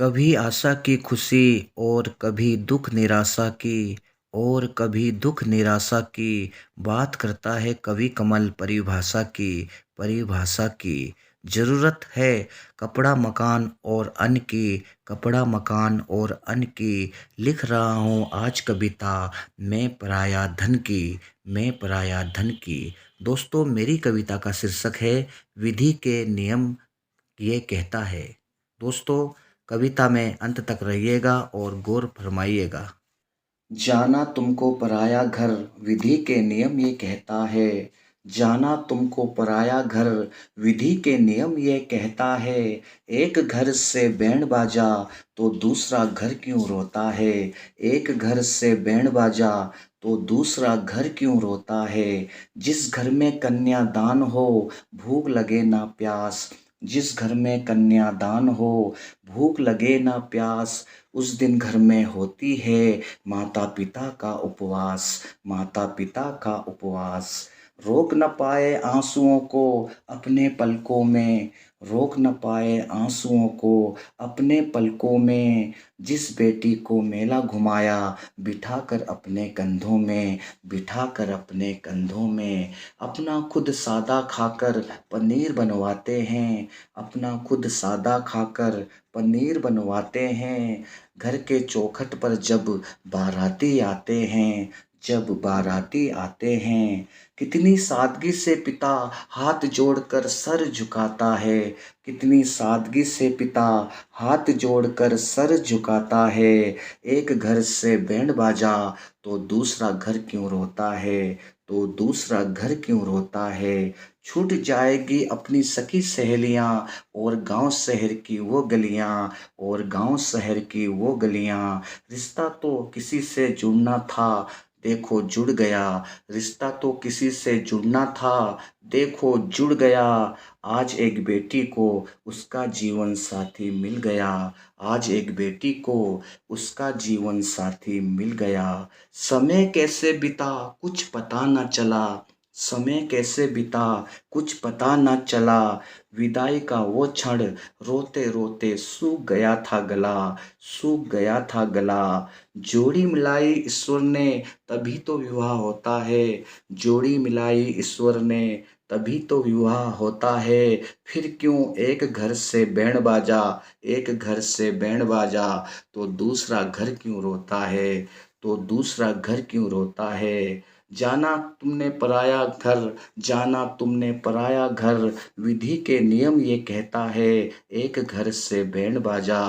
कभी आशा की खुशी और कभी दुख निराशा की और कभी दुख निराशा की बात करता है कवि कमल परिभाषा की ज़रूरत है कपड़ा मकान और अन्न की कपड़ा मकान और अन्न की लिख रहा हूँ आज कविता मैं पराया धन की। दोस्तों, मेरी कविता का शीर्षक है विधि के नियम ये कहता है। दोस्तों, कविता में अंत तक रहिएगा और गौर फरमाइएगा। जाना तुमको पराया घर विधि के नियम ये कहता है। जाना तुमको पराया घर विधि के नियम ये कहता है। एक घर से बैंड बाजा तो दूसरा घर क्यों रोता है। एक घर से बैंड बाजा तो दूसरा घर क्यों रोता है। जिस घर में कन्यादान हो भूख लगे ना प्यास। जिस घर में कन्यादान हो भूख लगे ना प्यास। उस दिन घर में होती है माता पिता का उपवास। माता पिता का उपवास। रोक न पाए आंसुओं को अपने पलकों में। रोक न पाए आंसुओं को अपने पलकों में। जिस बेटी को मेला घुमाया बिठाकर अपने कंधों में। बिठाकर अपने कंधों में। अपना खुद सादा खाकर पनीर बनवाते हैं। अपना खुद सादा खाकर पनीर बनवाते हैं। घर के चौखट पर जब बाराती आते हैं। जब बाराती आते हैं। कितनी सादगी से पिता हाथ जोड़कर सर झुकाता है। कितनी सादगी से पिता हाथ जोड़कर सर झुकाता है। एक घर से बैंड बाजा तो दूसरा घर क्यों रोता है। तो दूसरा घर क्यों रोता है। छूट जाएगी अपनी सखी सहेलियां और गांव शहर की वो गलियां। और गांव शहर की वो गलियां। रिश्ता तो किसी से जुड़ना था देखो जुड़ गया। रिश्ता तो किसी से जुड़ना था देखो जुड़ गया। आज एक बेटी को उसका जीवन साथी मिल गया। आज एक बेटी को उसका जीवन साथी मिल गया। समय कैसे बीता कुछ पता न चला। समय कैसे बीता कुछ पता न चला। विदाई का वो क्षण रोते रोते सूख गया था गला। सूख गया था गला। जोड़ी मिलाई ईश्वर ने तभी तो विवाह होता है। जोड़ी मिलाई ईश्वर ने तभी तो विवाह होता है। फिर क्यों एक घर से बैंड बाजा। एक घर से बैंड बाजा तो दूसरा घर क्यों रोता है। तो दूसरा घर क्यों रोता है। जाना तुमने पराया घर। जाना तुमने पराया घर विधि के नियम ये कहता है। एक घर से बैंड बाजा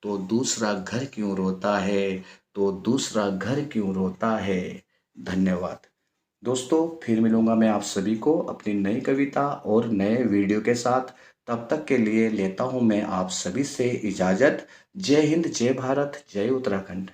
तो दूसरा घर क्यों रोता है। तो दूसरा घर क्यों रोता है। धन्यवाद। दोस्तों, फिर मिलूंगा मैं आप सभी को अपनी नई कविता और नए वीडियो के साथ। तब तक के लिए लेता हूं मैं आप सभी से इजाज़त। जय हिंद, जय भारत, जय उत्तराखंड।